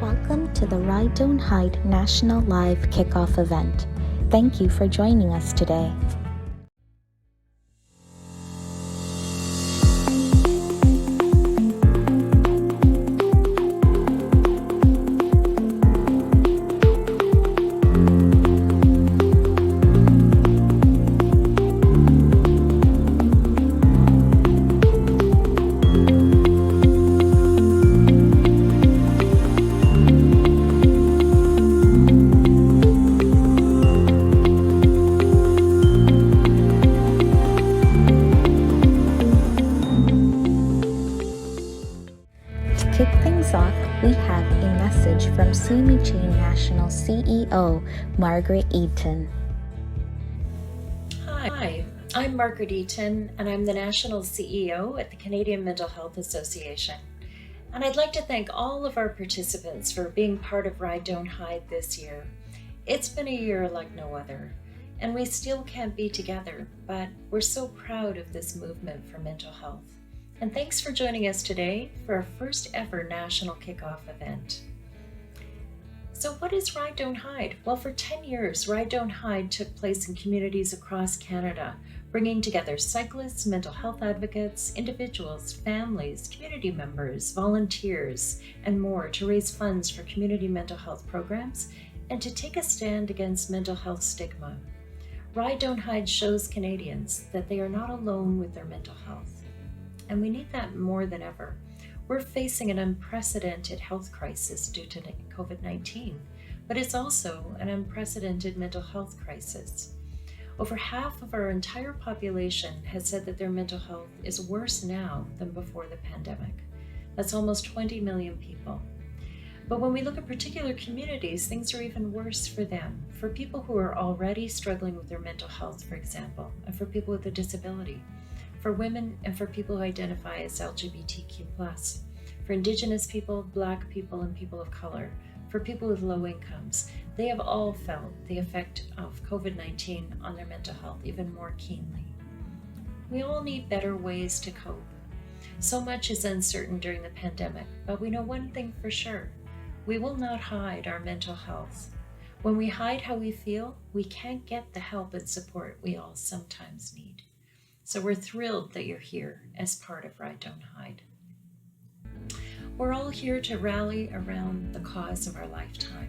Welcome to the Ride Don't Hide National Live Kickoff event. Thank you for joining us today. To kick things off, we have a message from CMHA National CEO, Margaret Eaton. Hi, I'm Margaret Eaton, and I'm the National CEO at the Canadian Mental Health Association. And I'd like to thank all of our participants for being part of Ride Don't Hide this year. It's been a year like no other, and we still can't be together, but we're so proud of this movement for mental health. And thanks for joining us today for our first ever national kickoff event. So what is Ride Don't Hide? Well, for 10 years, Ride Don't Hide took place in communities across Canada, bringing together cyclists, mental health advocates, individuals, families, community members, volunteers, and more to raise funds for community mental health programs and to take a stand against mental health stigma. Ride Don't Hide shows Canadians that they are not alone with their mental health. And we need that more than ever. We're facing an unprecedented health crisis due to COVID-19, but it's also an unprecedented mental health crisis. Over half of our entire population has said that their mental health is worse now than before the pandemic. That's almost 20 million people. But when we look at particular communities, things are even worse for them. For people who are already struggling with their mental health, for example, and for people with a disability, for women and for people who identify as LGBTQ+, for Indigenous people, Black people, and people of color, for people with low incomes. They have all felt the effect of COVID-19 on their mental health even more keenly. We all need better ways to cope. So much is uncertain during the pandemic, but we know one thing for sure. We will not hide our mental health. When we hide how we feel, we can't get the help and support we all sometimes need. So we're thrilled that you're here as part of Ride Don't Hide. We're all here to rally around the cause of our lifetime.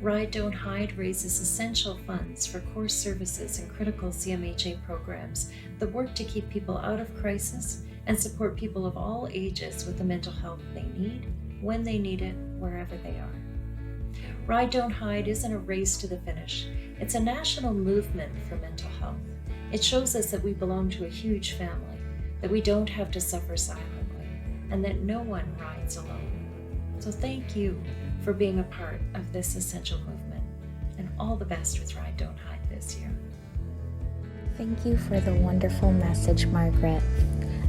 Ride Don't Hide raises essential funds for core services and critical CMHA programs that work to keep people out of crisis and support people of all ages with the mental health they need, when they need it, wherever they are. Ride Don't Hide isn't a race to the finish. It's a national movement for mental health. It shows us that we belong to a huge family, that we don't have to suffer silently, and that no one rides alone. So thank you for being a part of this essential movement, and all the best with Ride Don't Hide this year. Thank you for the wonderful message, Margaret.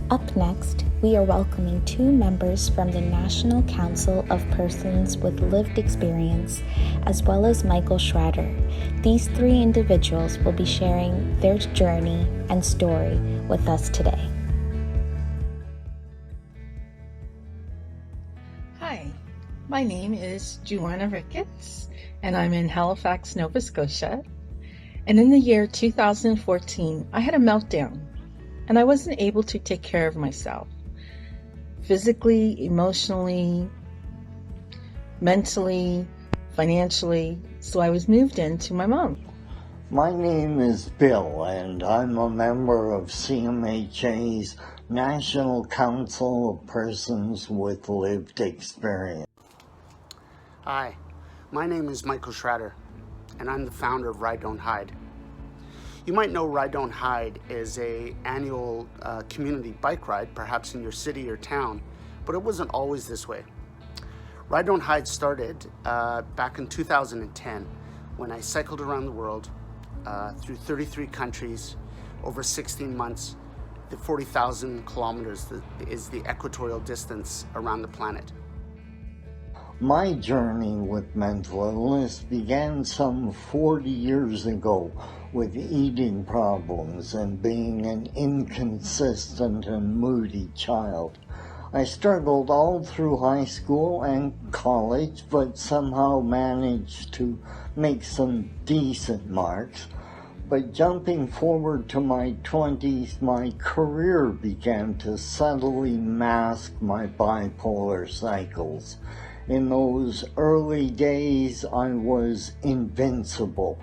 Up next, we are welcoming two members from the National Council of Persons with Lived Experience, as well as Michael Schrader. These three individuals will be sharing their journey and story with us today. Hi, my name is Joanna Ricketts, and I'm in Halifax, Nova Scotia. And in the year 2014, I had a meltdown, and I wasn't able to take care of myself. Physically, emotionally, mentally, financially, so I was moved in to my mom. My name is Bill, and I'm a member of CMHA's National Council of Persons with Lived Experience. Hi, my name is Michael Schrader, and I'm the founder of Ride Don't Hide. You might know Ride Don't Hide is an annual community bike ride, perhaps in your city or town, but it wasn't always this way. Ride Don't Hide started back in 2010 when I cycled around the world through 33 countries over 16 months. The 40,000 kilometers is the equatorial distance around the planet. My journey with mental illness began some 40 years ago with eating problems and being an inconsistent and moody child. I struggled all through high school and college, but somehow managed to make some decent marks. But jumping forward to my 20s, my career began to subtly mask my bipolar cycles. In those early days, I was invincible,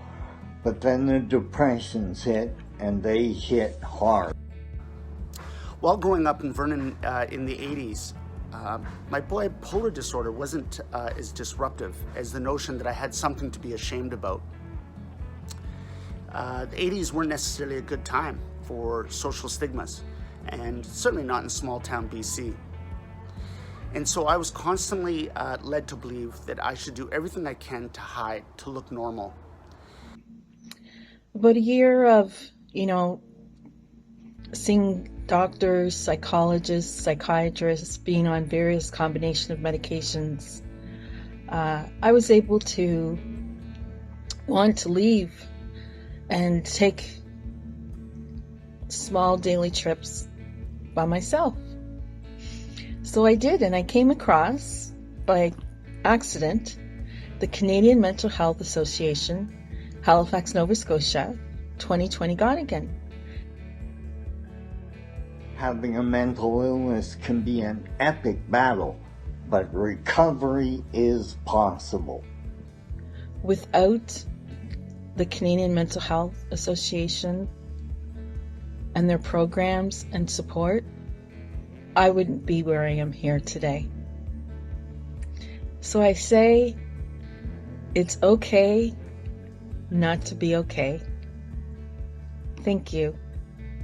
but then the depressions hit, and they hit hard. While growing up in Vernon in the 80s, my bipolar disorder wasn't as disruptive as the notion that I had something to be ashamed about. The 80s weren't necessarily a good time for social stigmas, and certainly not in small town BC. And so I was constantly led to believe that I should do everything I can to hide, to look normal. About a year of, seeing doctors, psychologists, psychiatrists, being on various combination of medications, I was able to want to leave and take small daily trips by myself. So I did, and I came across, by accident, the Canadian Mental Health Association, Halifax, Nova Scotia, 2020 Gonigan. Having a mental illness can be an epic battle, but recovery is possible. Without the Canadian Mental Health Association and their programs and support, I wouldn't be where I am here today. So I say, it's okay not to be okay. Thank you.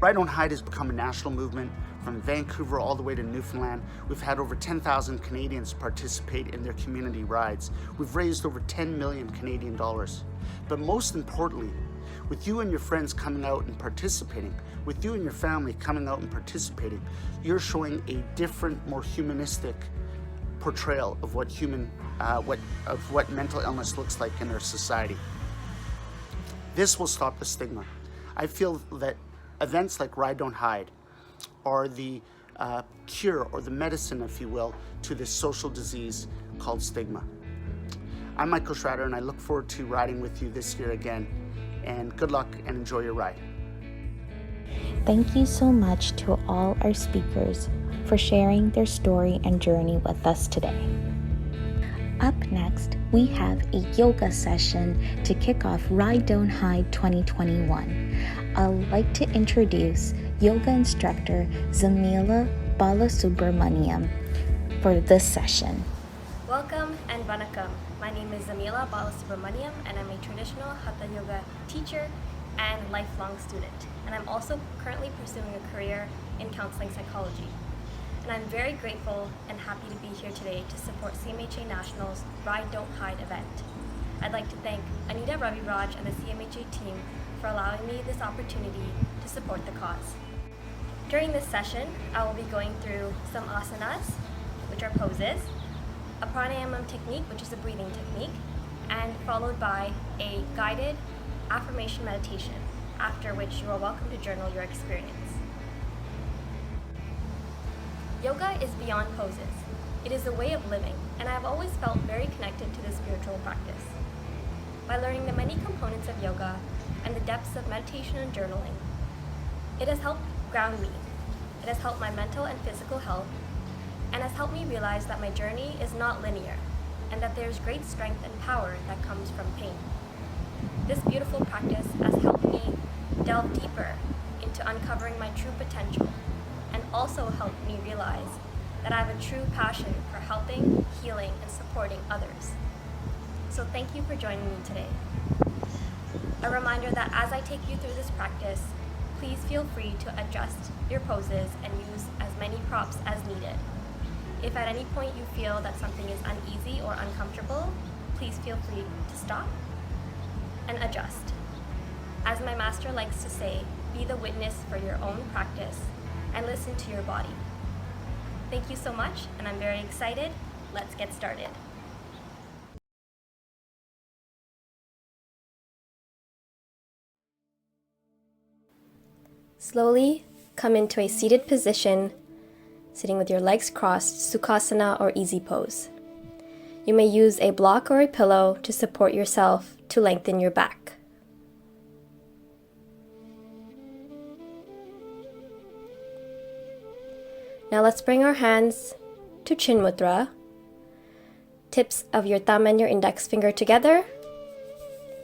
Right Don't Hide has become a national movement. From Vancouver all the way to Newfoundland, we've had over 10,000 Canadians participate in their community rides. We've raised over 10 million Canadian dollars. But most importantly, with you and your friends coming out and participating, with you and your family coming out and participating, you're showing a different, more humanistic portrayal of what mental illness looks like in our society. This will stop the stigma. I feel that events like Ride Don't Hide are the cure, or the medicine, if you will, to this social disease called stigma. I'm Michael Schrader, and I look forward to riding with you this year again. And good luck and enjoy your ride. Thank you so much to all our speakers for sharing their story and journey with us today. Up next, we have a yoga session to kick off Ride Don't Hide 2021. I'd like to introduce yoga instructor Zamila Balasubramaniam for this session. Welcome and vanakkam. My name is Zamila Balasubramaniam, and I'm a traditional Hatha Yoga teacher and lifelong student. And I'm also currently pursuing a career in counseling psychology. And I'm very grateful and happy to be here today to support CMHA National's Ride Don't Hide event. I'd like to thank Anita Raviraj and the CMHA team for allowing me this opportunity to support the cause. During this session, I will be going through some asanas, which are poses, a pranayama technique, which is a breathing technique, and followed by a guided affirmation meditation, after which you are welcome to journal your experience. Yoga is beyond poses. It is a way of living, and I have always felt very connected to this spiritual practice. By learning the many components of yoga and the depths of meditation and journaling, it has helped ground me. It has helped my mental and physical health, and has helped me realize that my journey is not linear, and that there is great strength and power that comes from pain. This beautiful practice has helped me delve deeper into uncovering my true potential, and also helped me realize that I have a true passion for helping, healing, and supporting others. So thank you for joining me today. A reminder that as I take you through this practice, please feel free to adjust your poses and use as many props as needed. If at any point you feel that something is uneasy or uncomfortable, please feel free to stop and adjust. As my master likes to say, be the witness for your own practice and listen to your body. Thank you so much, and I'm very excited. Let's get started. Slowly come into a seated position sitting with your legs crossed, Sukhasana or easy pose. You may use a block or a pillow to support yourself to lengthen your back. Now let's bring our hands to Chin Mudra. Tips of your thumb and your index finger together,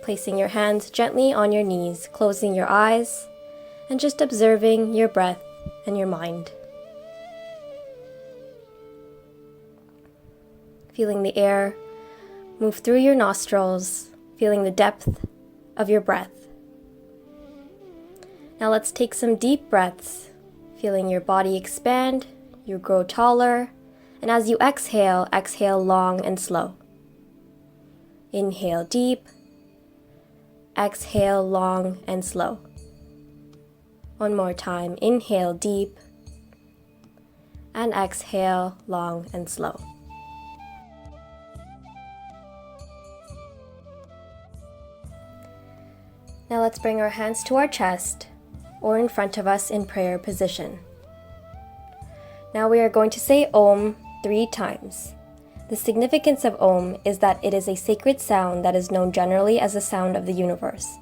placing your hands gently on your knees, closing your eyes, and just observing your breath and your mind. Feeling the air move through your nostrils, feeling the depth of your breath. Now let's take some deep breaths, feeling your body expand, you grow taller, and as you exhale, exhale long and slow. Inhale deep, exhale long and slow. One more time, inhale deep, and exhale long and slow. Now let's bring our hands to our chest or in front of us in prayer position. Now we are going to say Om 3 times. The significance of Om is that it is a sacred sound that is known generally as the sound of the universe.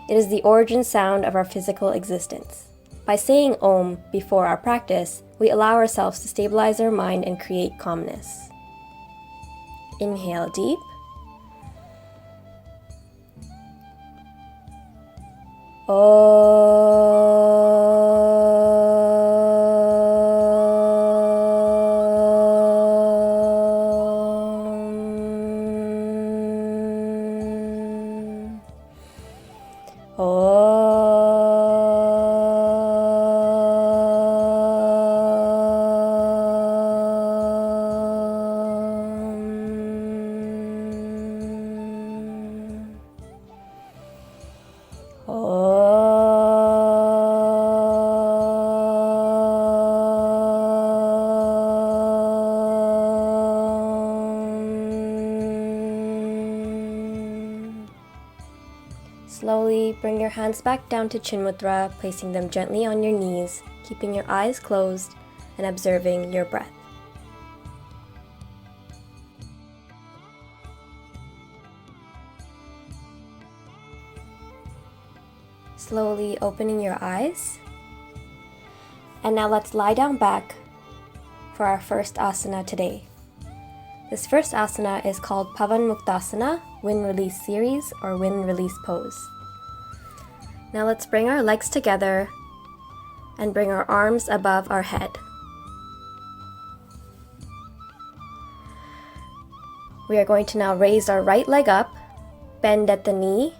It is the origin sound of our physical existence. By saying Om before our practice, we allow ourselves to stabilize our mind and create calmness. Inhale deep. Slowly bring your hands back down to Chin Mudra, placing them gently on your knees, keeping your eyes closed and observing your breath. Slowly opening your eyes. And now let's lie down back for our first asana today. This first asana is called Pavan Mukhtasana, Wind Release Series or Wind Release Pose. Now let's bring our legs together and bring our arms above our head. We are going to now raise our right leg up, bend at the knee,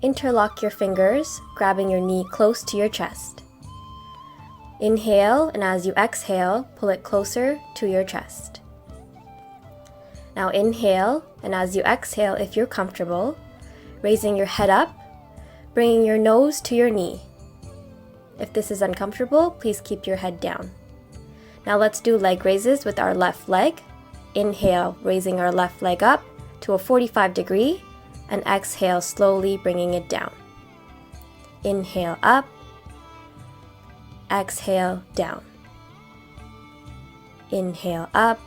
interlock your fingers, grabbing your knee close to your chest. Inhale, and as you exhale, pull it closer to your chest. Now inhale, and as you exhale, if you're comfortable, raising your head up, bringing your nose to your knee. If this is uncomfortable, please keep your head down. Now let's do leg raises with our left leg. Inhale, raising our left leg up to a 45 degree, and exhale, slowly bringing it down. Inhale up, exhale down. Inhale up,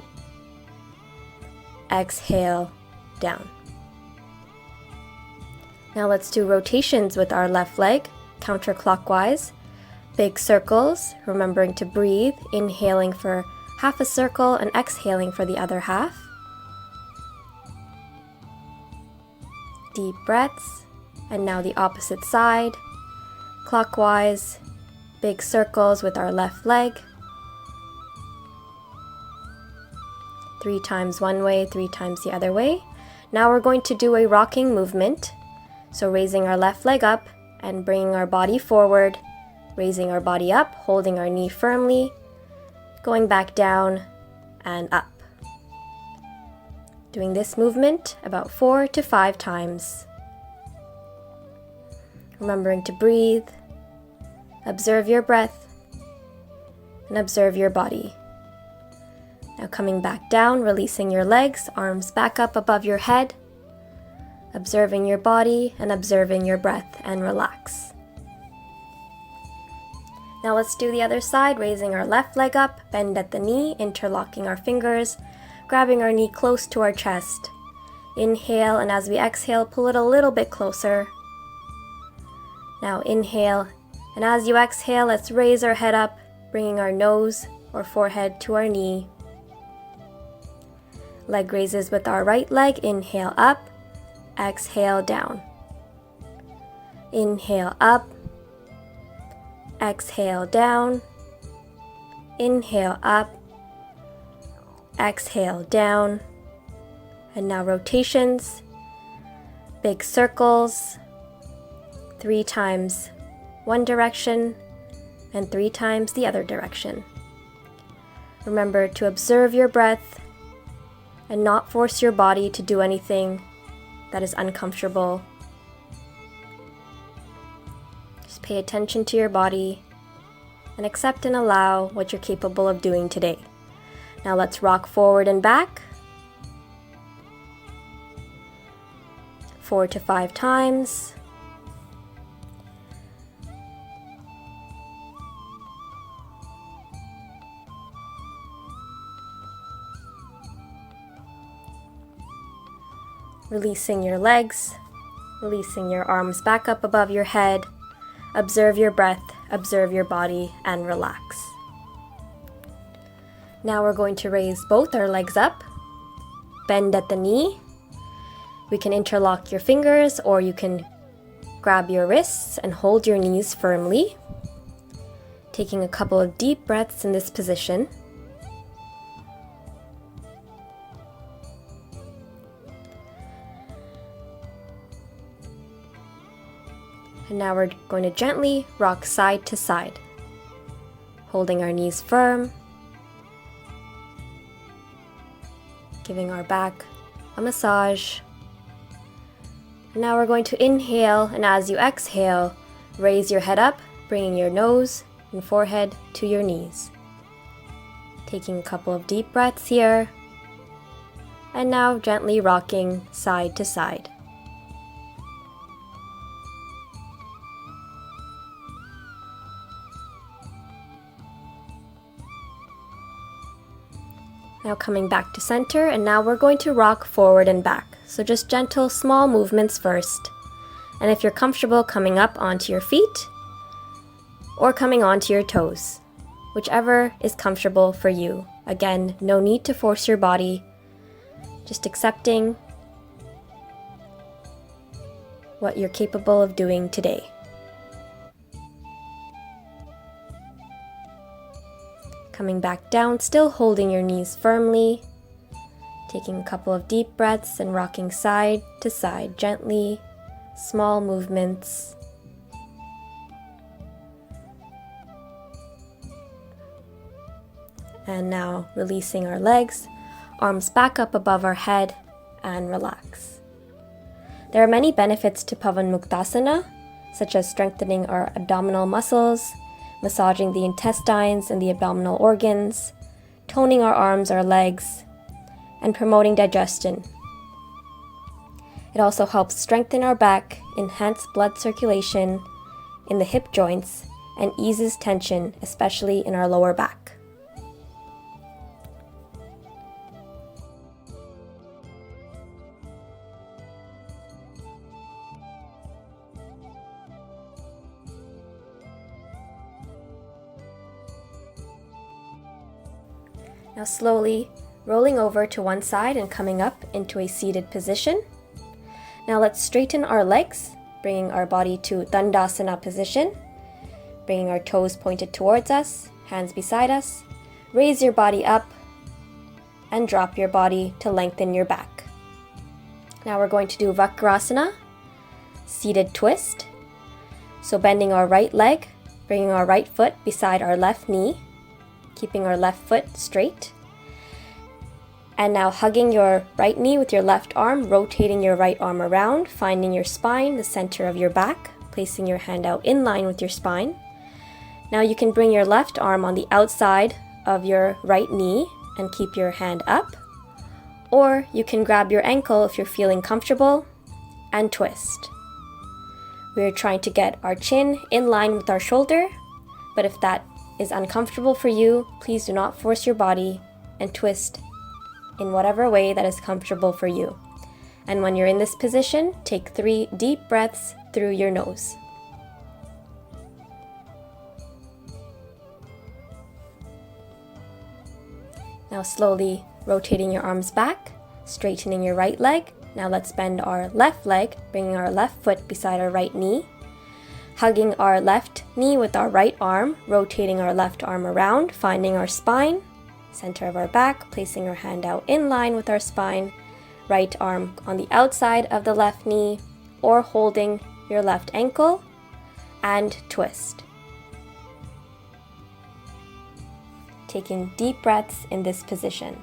exhale down. Now let's do rotations with our left leg, counterclockwise. Big circles, remembering to breathe, inhaling for half a circle and exhaling for the other half. Deep breaths, and now the opposite side, clockwise, big circles with our left leg. 3 times one way, 3 times the other way. Now we're going to do a rocking movement. So raising our left leg up and bringing our body forward, raising our body up, holding our knee firmly, going back down and up. Doing this movement about 4 to 5 times. Remembering to breathe, observe your breath, and observe your body. Now coming back down, releasing your legs, arms back up above your head, observing your body and observing your breath, and relax. Now let's do the other side, raising our left leg up, bend at the knee, interlocking our fingers, grabbing our knee close to our chest. Inhale, and as we exhale, pull it a little bit closer. Now inhale, and as you exhale, let's raise our head up, bringing our nose or forehead to our knee. Leg raises with our right leg. Inhale up, exhale down. Inhale up, exhale down. Inhale up, exhale down. And now rotations, big circles, 3 times one direction and 3 times the other direction. Remember to observe your breath and not force your body to do anything that is uncomfortable. Just pay attention to your body and accept and allow what you're capable of doing today. Now let's rock forward and back 4 to 5 times. Releasing your legs, releasing your arms back up above your head. Observe your breath, observe your body, and relax. Now we're going to raise both our legs up, bend at the knee. We can interlock your fingers, or you can grab your wrists and hold your knees firmly. Taking a couple of deep breaths in this position. And now we're going to gently rock side to side, holding our knees firm, giving our back a massage. And now we're going to inhale, and as you exhale, raise your head up, bringing your nose and forehead to your knees. Taking a couple of deep breaths here, and now gently rocking side to side. Now coming back to center, and now we're going to rock forward and back. So just gentle, small movements first. And if you're comfortable coming up onto your feet or coming onto your toes, whichever is comfortable for you. Again, no need to force your body, just accepting what you're capable of doing today. Coming back down, still holding your knees firmly, taking a couple of deep breaths and rocking side to side gently, small movements. And now releasing our legs, arms back up above our head, and relax. There are many benefits to Pavan Mukhtasana, such as strengthening our abdominal muscles, massaging the intestines and the abdominal organs, toning our arms, our legs, and promoting digestion. It also helps strengthen our back, enhance blood circulation in the hip joints, and eases tension, especially in our lower back. Now slowly rolling over to one side and coming up into a seated position. Now let's straighten our legs, bringing our body to Dandasana position, bringing our toes pointed towards us, hands beside us. Raise your body up and drop your body to lengthen your back. Now we're going to do Vacrasana, seated twist. So bending our right leg, bringing our right foot beside our left knee, keeping our left foot straight. And now hugging your right knee with your left arm, rotating your right arm around, finding your spine, the center of your back, placing your hand out in line with your spine. Now you can bring your left arm on the outside of your right knee and keep your hand up. Or you can grab your ankle if you're feeling comfortable and twist. We're trying to get our chin in line with our shoulder, but if that is uncomfortable for you, please do not force your body and twist in whatever way that is comfortable for you. And when you're in this position, take 3 deep breaths through your nose. Now slowly rotating your arms back, straightening your right leg. Now let's bend our left leg, bringing our left foot beside our right knee, hugging our left knee with our right arm, rotating our left arm around, finding our spine, center of our back, placing our hand out in line with our spine, right arm on the outside of the left knee, or holding your left ankle, and twist. Taking deep breaths in this position.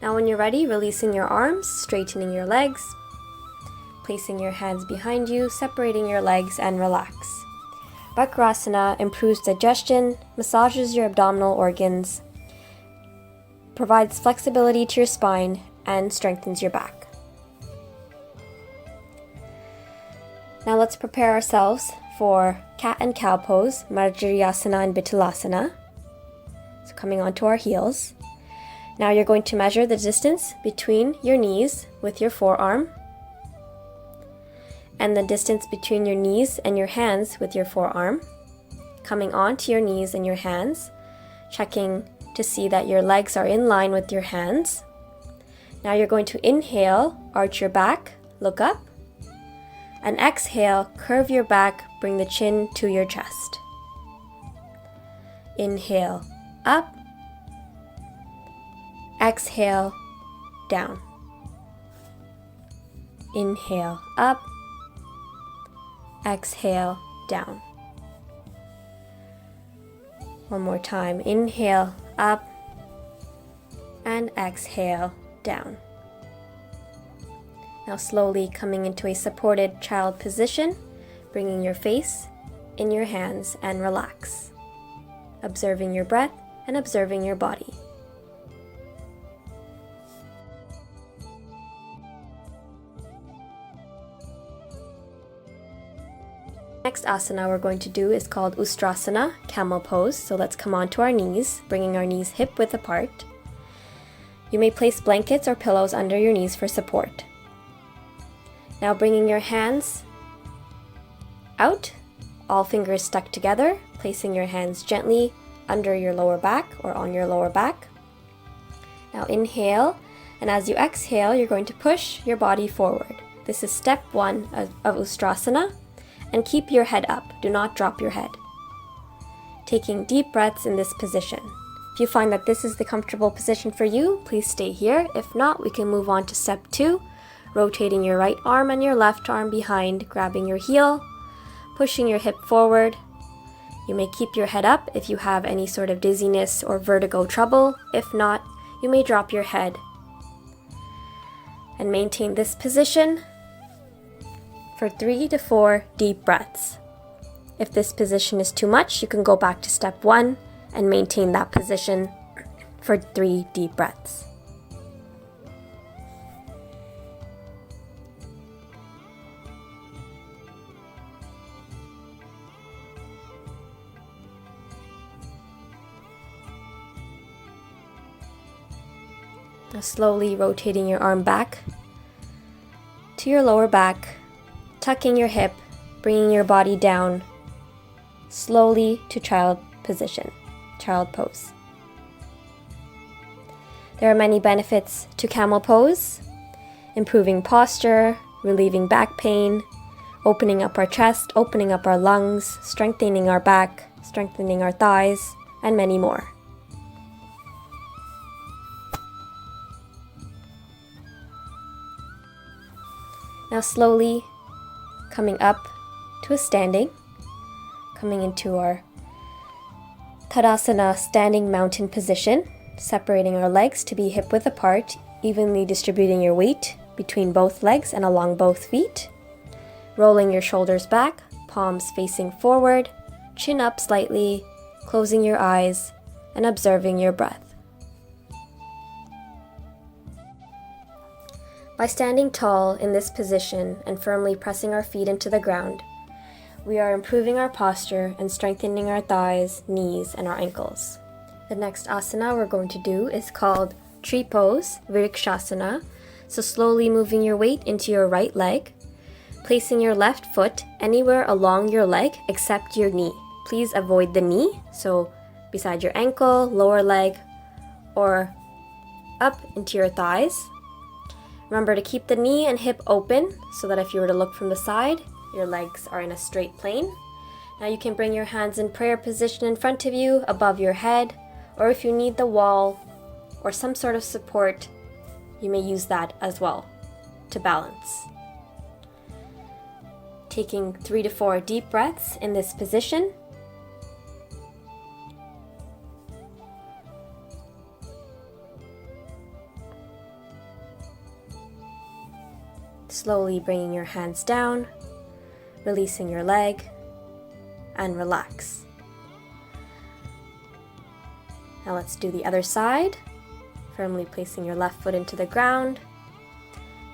Now when you're ready, releasing your arms, straightening your legs, placing your hands behind you, separating your legs, and relax. Vacrasana improves digestion, massages your abdominal organs, provides flexibility to your spine, and strengthens your back. Now let's prepare ourselves for cat and cow pose, Marjariyasana and Vitilasana. So coming onto our heels. Now you're going to measure the distance between your knees with your forearm, and the distance between your knees and your hands with your forearm. Coming onto your knees and your hands, checking to see that your legs are in line with your hands. Now you're going to inhale, arch your back, look up, and exhale, curve your back, bring the chin to your chest. Inhale, up. Exhale, down. Inhale, up. Exhale, down. One more time. Inhale, up. And exhale, down. Now slowly coming into a supported child position, bringing your face in your hands and relax. Observing your breath and observing your body. Next asana we're going to do is called Ustrasana, Camel Pose. So let's come onto our knees, bringing our knees hip width apart. You may place blankets or pillows under your knees for support. Now bringing your hands out, all fingers stuck together, placing your hands gently under your lower back or on your lower back. Now inhale, and as you exhale, you're going to push your body forward. This is step 1 of Ustrasana. And keep your head up. Do not drop your head. Taking deep breaths in this position. If you find that this is the comfortable position for you, please stay here. If not, we can move on to step 2, rotating your right arm and your left arm behind, grabbing your heel, pushing your hip forward. You may keep your head up if you have any sort of dizziness or vertigo trouble. If not, you may drop your head. And maintain this position for 3 to 4 deep breaths. If this position is too much, you can go back to step 1 and maintain that position for 3 deep breaths. Now slowly rotating your arm back to your lower back, tucking your hip, bringing your body down slowly to child position, child pose. There are many benefits to camel pose: improving posture, relieving back pain, opening up our chest, opening up our lungs, strengthening our back, strengthening our thighs, and many more. Now slowly coming up to a standing, coming into our Tadasana standing mountain position, separating our legs to be hip width apart, evenly distributing your weight between both legs and along both feet, rolling your shoulders back, palms facing forward, chin up slightly, closing your eyes, and observing your breath. By standing tall in this position and firmly pressing our feet into the ground, we are improving our posture and strengthening our thighs, knees, and our ankles. The next asana we're going to do is called Tree Pose, Vrikshasana. So slowly moving your weight into your right leg, placing your left foot anywhere along your leg except your knee. Please avoid the knee, so beside your ankle, lower leg, or up into your thighs. Remember to keep the knee and hip open so that if you were to look from the side, your legs are in a straight plane. Now you can bring your hands in prayer position in front of you, above your head, or if you need the wall or some sort of support, you may use that as well to balance. Taking 3 to 4 deep breaths in this position. Slowly bringing your hands down, releasing your leg, and relax. Now let's do the other side. Firmly placing your left foot into the ground,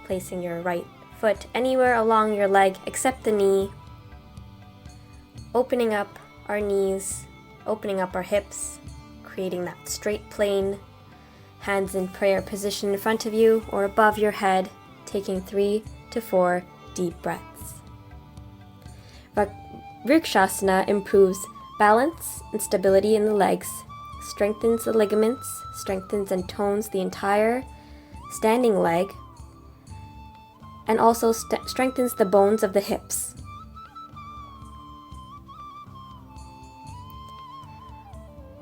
placing your right foot anywhere along your leg except the knee, opening up our knees, opening up our hips, creating that straight plane, hands in prayer position in front of you or above your head, taking 3 to 4 deep breaths. Vrikshasana improves balance and stability in the legs, strengthens the ligaments, strengthens and tones the entire standing leg, and also strengthens the bones of the hips.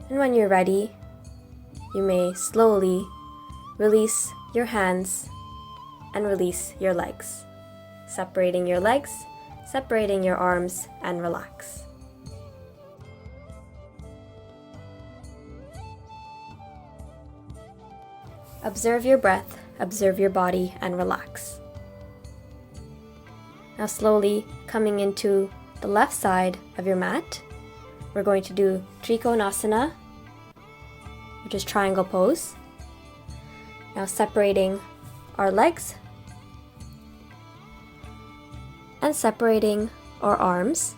And when you're ready, you may slowly release your hands and release your legs, separating your legs, separating your arms, and relax. Observe your breath, observe your body, and relax. Now slowly coming into the left side of your mat, we're going to do Trikonasana, which is triangle pose. Now separating our legs and separating our arms.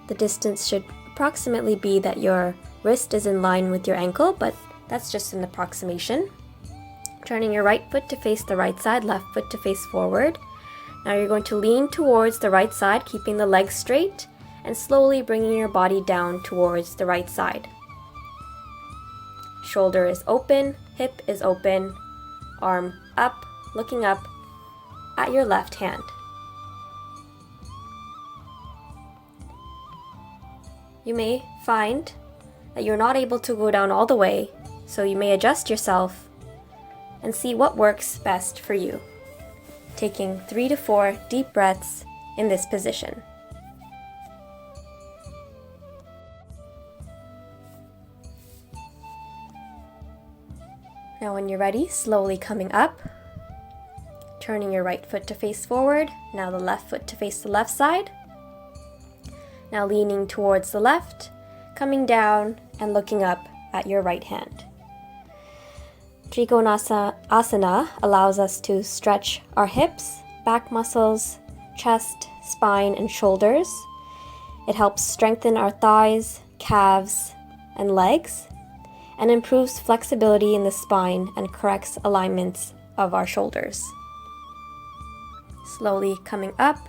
The distance should approximately be that your wrist is in line with your ankle, but that's just an approximation. Turning your right foot to face the right side, left foot to face forward. Now you're going to lean towards the right side, keeping the legs straight, and slowly bringing your body down towards the right side. Shoulder is open, hip is open, arm up, looking up at your left hand. You may find that you're not able to go down all the way, so you may adjust yourself and see what works best for you. Taking 3 to 4 deep breaths in this position. Now when you're ready, slowly coming up, turning your right foot to face forward, now the left foot to face the left side. Now leaning towards the left, coming down and looking up at your right hand. Trikonasana allows us to stretch our hips, back muscles, chest, spine, and shoulders. It helps strengthen our thighs, calves, and legs, and improves flexibility in the spine and corrects alignments of our shoulders. Slowly coming up,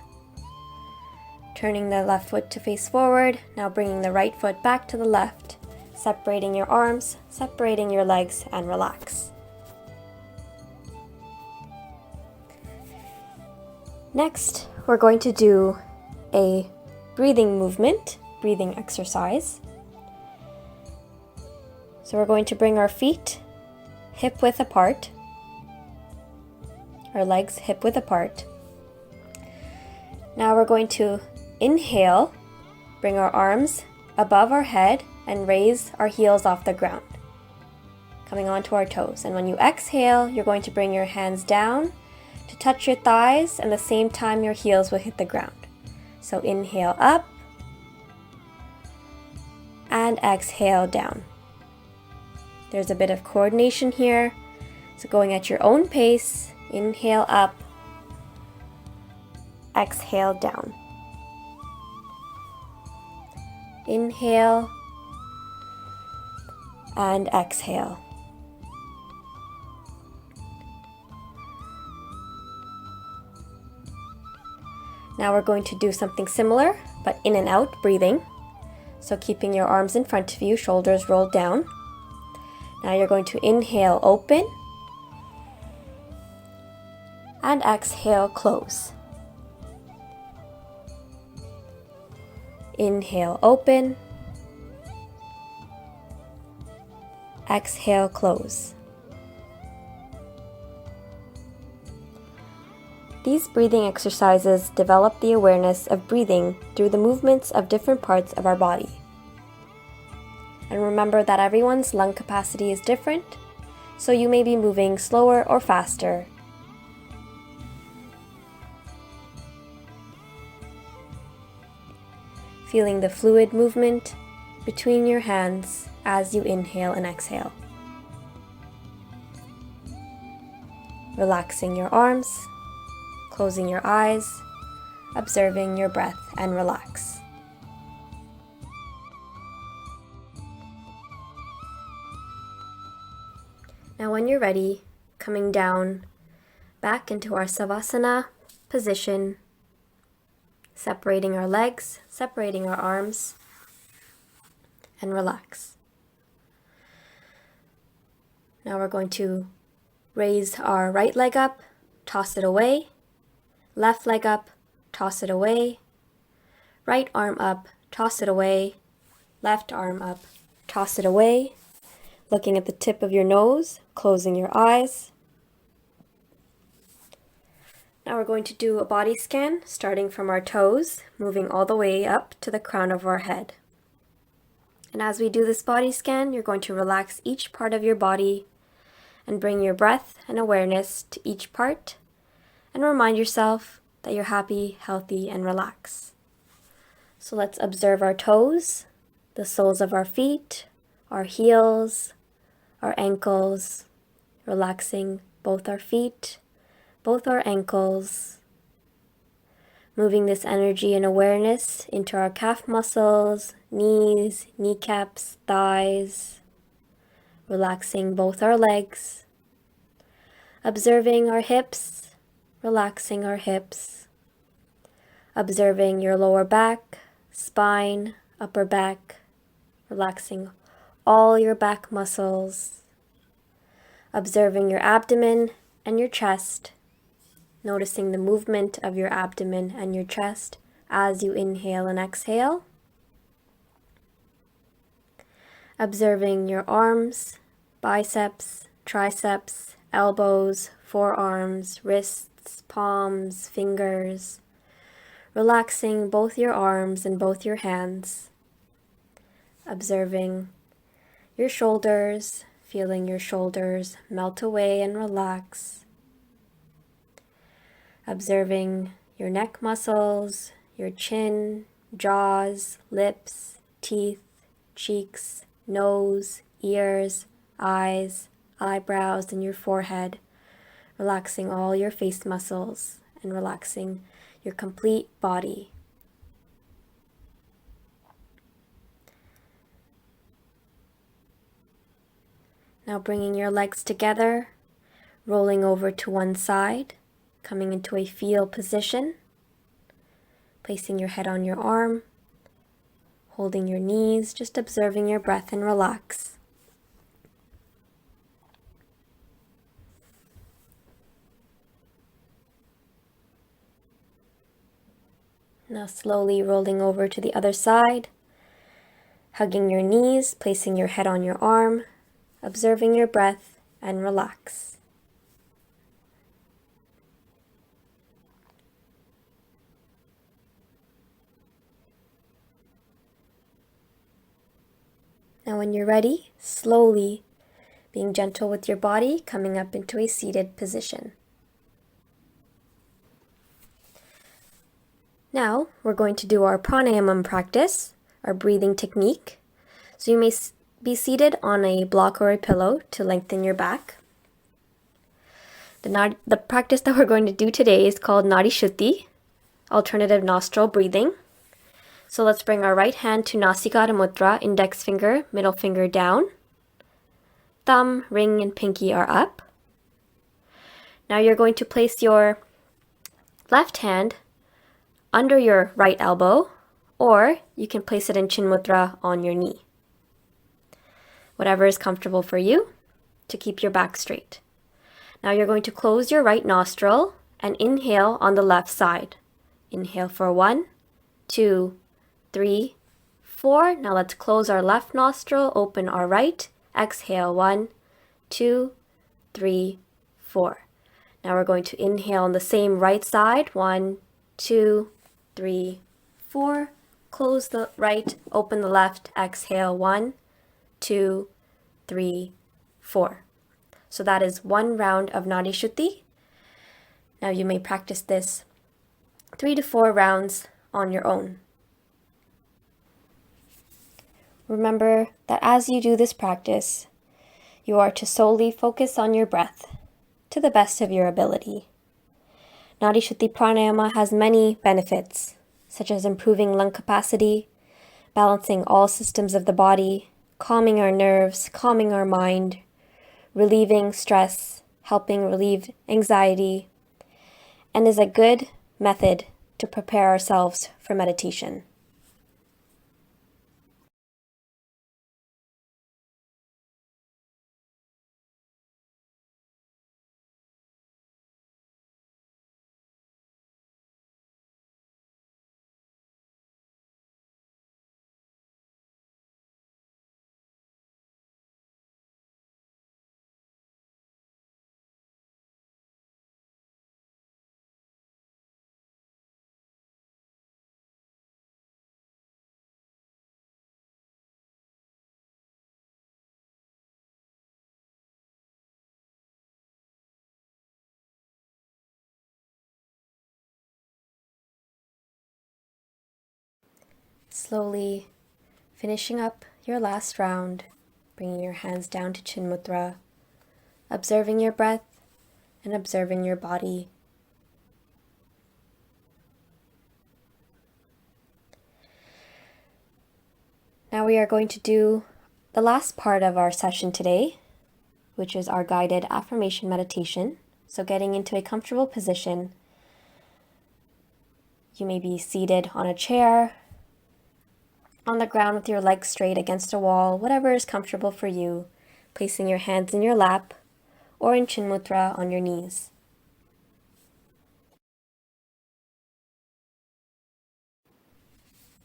turning the left foot to face forward, now bringing the right foot back to the left, separating your arms, separating your legs, and relax. Next, we're going to do a breathing movement, breathing exercise. So we're going to bring our feet hip width apart, our legs hip width apart. Now we're going to inhale, bring our arms above our head and raise our heels off the ground, coming onto our toes. And when you exhale, you're going to bring your hands down, to touch your thighs, and at the same time your heels will hit the ground. So inhale up and exhale down. There's a bit of coordination here, so going at your own pace, inhale up, exhale down. Inhale and exhale. Now we're going to do something similar, but in and out breathing. So keeping your arms in front of you, shoulders rolled down. Now you're going to inhale, open, and exhale, close. Inhale, open, exhale, close. These breathing exercises develop the awareness of breathing through the movements of different parts of our body. And remember that everyone's lung capacity is different, so you may be moving slower or faster. Feeling the fluid movement between your hands as you inhale and exhale. Relaxing your arms, closing your eyes, observing your breath, and relax. Now when you're ready, coming down back into our Savasana position, separating our legs, separating our arms, and relax. Now we're going to raise our right leg up, toss it away, left leg up, toss it away, right arm up, toss it away, left arm up, toss it away, looking at the tip of your nose, closing your eyes. Now we're going to do a body scan, starting from our toes, moving all the way up to the crown of our head. And as we do this body scan, you're going to relax each part of your body and bring your breath and awareness to each part, and remind yourself that you're happy, healthy, and relaxed. So let's observe our toes, the soles of our feet, our heels, our ankles, relaxing both our feet, both our ankles, moving this energy and awareness into our calf muscles, knees, kneecaps, thighs, relaxing both our legs, observing our hips, relaxing our hips, observing your lower back, spine, upper back, relaxing all your back muscles, observing your abdomen and your chest, noticing the movement of your abdomen and your chest as you inhale and exhale, observing your arms, biceps, triceps, elbows, forearms, wrists, palms, fingers, relaxing both your arms and both your hands, observing your shoulders, feeling your shoulders melt away and relax, observing your neck muscles, your chin, jaws, lips, teeth, cheeks, nose, ears, eyes, eyebrows, and your forehead, relaxing all your face muscles and relaxing your complete body. Now bringing your legs together, rolling over to one side, coming into a feel position, placing your head on your arm, holding your knees, just observing your breath and relax. Now slowly rolling over to the other side, hugging your knees, placing your head on your arm, observing your breath and relax. Now when you're ready, slowly, being gentle with your body, coming up into a seated position. Now, we're going to do our pranayama practice, our breathing technique. So you may be seated on a block or a pillow to lengthen your back. The practice that we're going to do today is called Nari Shutti, alternative nostril breathing. So let's bring our right hand to Nasikara Mudra, index finger, middle finger down. Thumb, ring, and pinky are up. Now you're going to place your left hand under your right elbow, or you can place it in Chin Mudra on your knee. Whatever is comfortable for you to keep your back straight. Now you're going to close your right nostril and inhale on the left side. Inhale for 1, 2, 3, 4. Now let's close our left nostril, open our right. Exhale 1, 2, 3, 4. Now we're going to inhale on the same right side. 1, 2, 3, 4. Close the right, open the left. Exhale 1, 2, 3, 4. So that is one round of Nari Shutti. Now you may practice this 3 to 4 rounds on your own. Remember that as you do this practice, you are to solely focus on your breath to the best of your ability. Nari Shutti Pranayama has many benefits, such as improving lung capacity, balancing all systems of the body, calming our nerves, calming our mind, relieving stress, helping relieve anxiety, and is a good method to prepare ourselves for meditation. Slowly finishing up your last round, bringing your hands down to Chin Mudra, observing your breath and observing your body. Now we are going to do the last part of our session today, which is our guided affirmation meditation. So getting into a comfortable position. You may be seated on a chair, on the ground with your legs straight against a wall, whatever is comfortable for you, placing your hands in your lap or in Chin Mudra on your knees.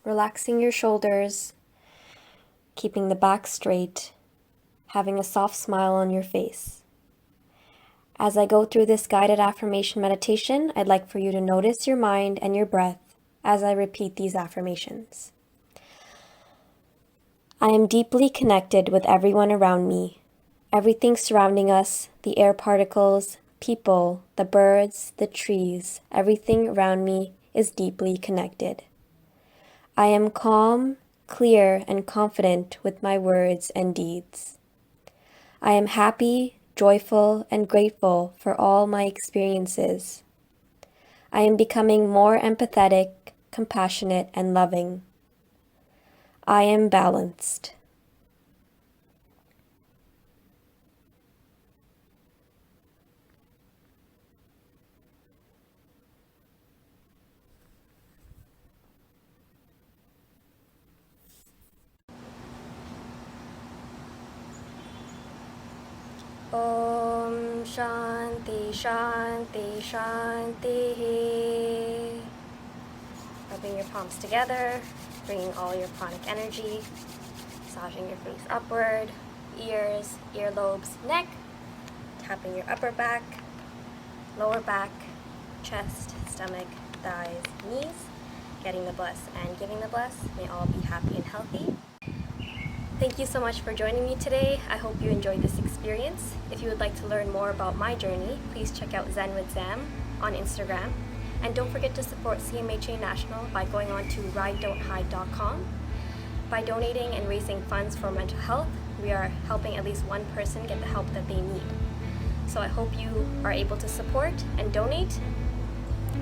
Relaxing your shoulders, keeping the back straight, having a soft smile on your face. As I go through this guided affirmation meditation, I'd like for you to notice your mind and your breath as I repeat these affirmations. I am deeply connected with everyone around me. Everything surrounding us, the air particles, people, the birds, the trees, everything around me is deeply connected. I am calm, clear, and confident with my words and deeds. I am happy, joyful, and grateful for all my experiences. I am becoming more empathetic, compassionate, and loving. I am balanced. Om Shanti Shanti Shanti. Rubbing your palms together, bringing all your pranic energy, massaging your face upward, ears, earlobes, neck, tapping your upper back, lower back, chest, stomach, thighs, knees, getting the bless and giving the bless. May all be happy and healthy. Thank you so much for joining me today. I hope you enjoyed this experience. If you would like to learn more about my journey, please check out Zen with Zam on Instagram. And don't forget to support CMHA National by going on to ridedon'thide.com. By donating and raising funds for mental health, we are helping at least one person get the help that they need. So I hope you are able to support and donate.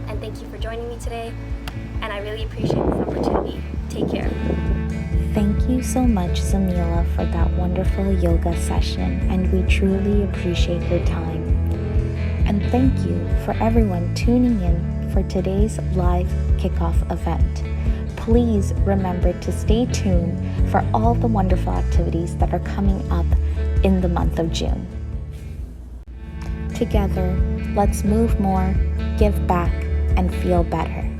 And thank you for joining me today. And I really appreciate this opportunity. Take care. Thank you so much, Zamila, for that wonderful yoga session, and we truly appreciate your time. And thank you for everyone tuning in for today's live kickoff event. Please remember to stay tuned for all the wonderful activities that are coming up in the month of June. Together, let's move more, give back, and feel better.